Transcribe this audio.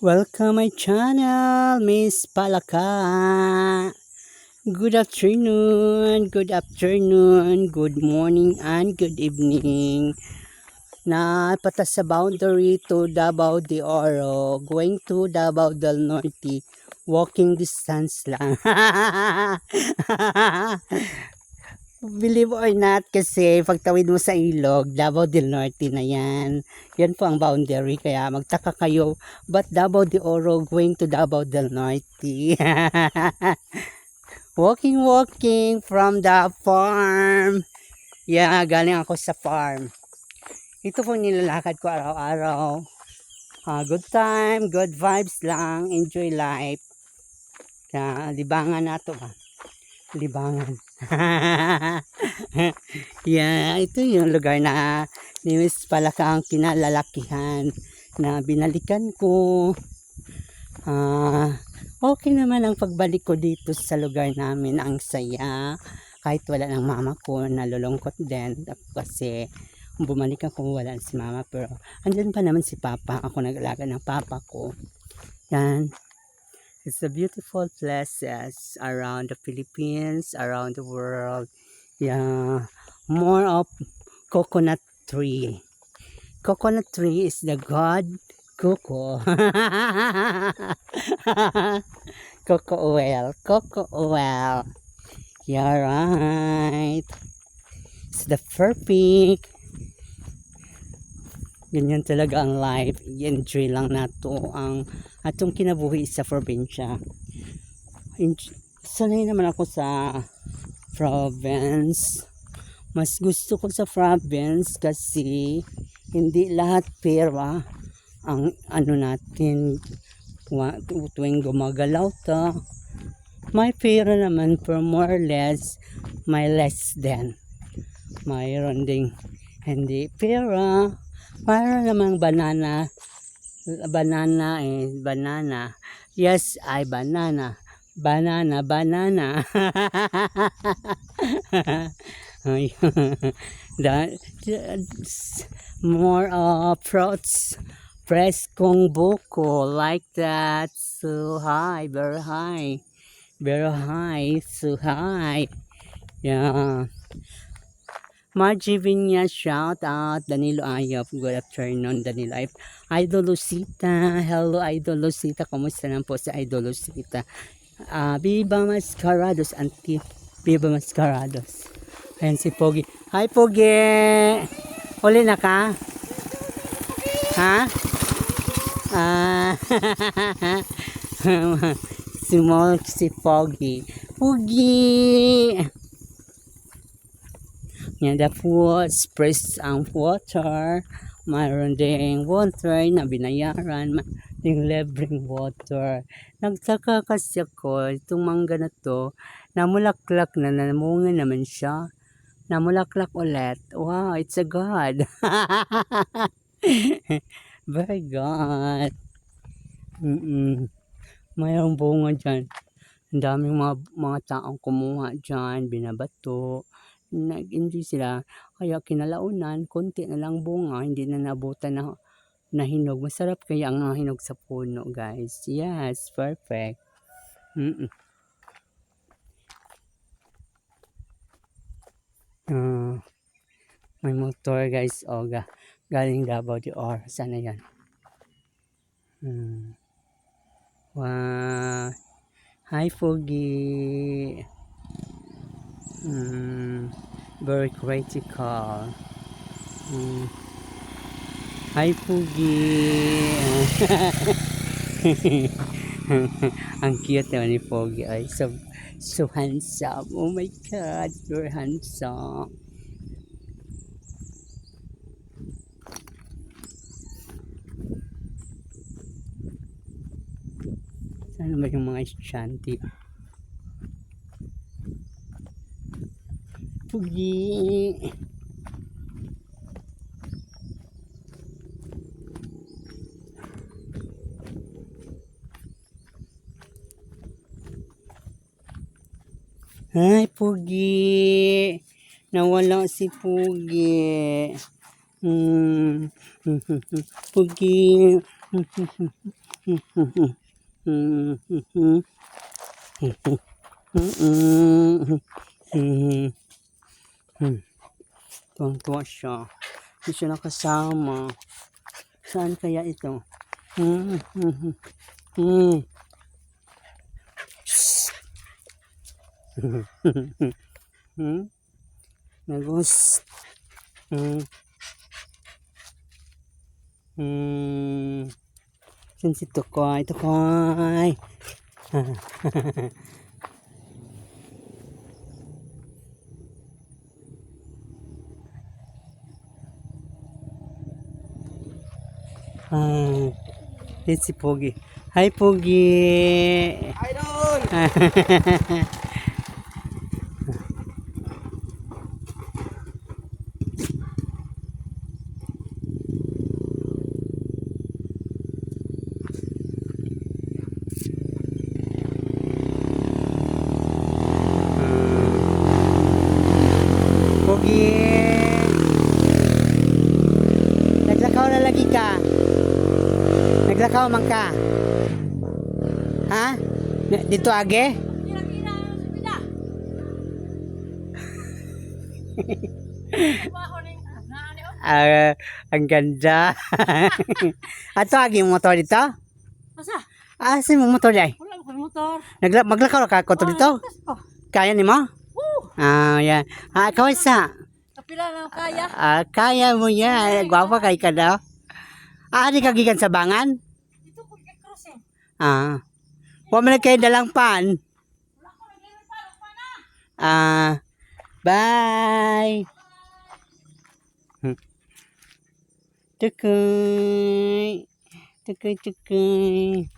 Welcome my channel, Miss Palaka. Good afternoon, good morning, and good evening. Napatas sa boundary to Davao de Oro, going to Davao del Norte, walking distance lang. Believe or not, kasi pagtawid mo sa ilog, Davao del Norte na yan. Yan po ang boundary, kaya magtaka kayo, but Davao de Oro going to Davao del Norte? Walking from the farm. Yeah, galing ako sa farm. Ito po nilalakad ko araw-araw. Good time, good vibes lang, enjoy life. Kaya libangan na to. Libangan. Yeah, ito yung lugar na ni Miss Palaka ang kinalalakihan na binalikan ko. Okay naman ang pagbalik ko dito sa lugar namin. Ang saya. Kahit wala ng mama ko, nalulungkot din. Kasi bumalik ako, wala si mama. Pero andyan pa naman si papa. Ako nag-alaga ng papa ko. Yan. It's a beautiful places around the Philippines, around the world. Yeah, more of coconut tree. Coconut tree is the god cocoa. Cocoa oil, cocoa oil. Yeah, right. It's the perfect. Ganyan talaga ang life. I-enjoy lang nato ang atong kinabuhi sa probinsya. Sanay naman ako sa province. Mas gusto ko sa province kasi hindi lahat pera ang ano natin tuwing gumagalaw ta. May pera naman pero more or less may less than. Mayroon ding hindi pera. Mayroon namang banana. Yes, ay banana. Banana. More fruits. Preskong buko like that. So high, very high. Very high, so high. Yeah. Margie Vinya, shout out. Danilo Ayop, good afternoon, Danilo Ayop. Idol Lucita, hello Idol Lucita, kumusta lang po si Idol Lucita? Viva Mascarados, Auntie Viva Mascarados. Ayan si Pogi. Hi Pogi! Huli na ka? Ha? Si Pogi. Pogi! Yan the food, sprays ang water. Mayroon ding water na binayaran. Ding libreng water. Nagtaka kasi ako, itong mangga na to, namulaklak na, namunga naman siya. Namulaklak ulit. Wow, it's a God. Very God. Mayroong bunga dyan. Ang daming mga taong kumuha dyan, binabato. Nag-enjoy sila. Kaya kinalaunan, konti na lang bunga, hindi na nabutan na hinog. Masarap kaya ang hinog sa puno, guys. Yes, perfect. May motor, guys. O, galing Davao de Oro. Sana yan. Wow. Hi, Pogi. Very critical. Hi, Pogi. Ang cute naman ni Pogi. Ay, so handsome. Oh my God, you're handsome. Sana ba yung mga estudyante? Pogi. Hi, Pogi. Nawala si Pogi. Pogi. Tuwang-tuwa siya. Hindi siya nakasama. Saan kaya ito? Hmm, hmm, hmm, hmm. Hmm? Nagos. Hmm. Hmm. Saan si Tukoy? Tukoy. Ah, yan si Pogi. Hi, Pogi. Idol! Pogi. Naglakaw na lagi ka. Naglakaw man ka. Ha? Dito age? Ang ganda. Ato agi yung motor dito? Masa? Saan mo motor day? Wala mo motor. Maglakaw ka ko dito? Kaya ni mo? Yan. Kaway sa? Kapila lang kaya. Kaya mo yan. Gwapa kay ka daw. Di ka gikan sa bangan? Dito ko crossing. Huwag mo na kayo dalang pan. Wala ko naging pa na. Bye. Tukoy. Tukoy, tukoy.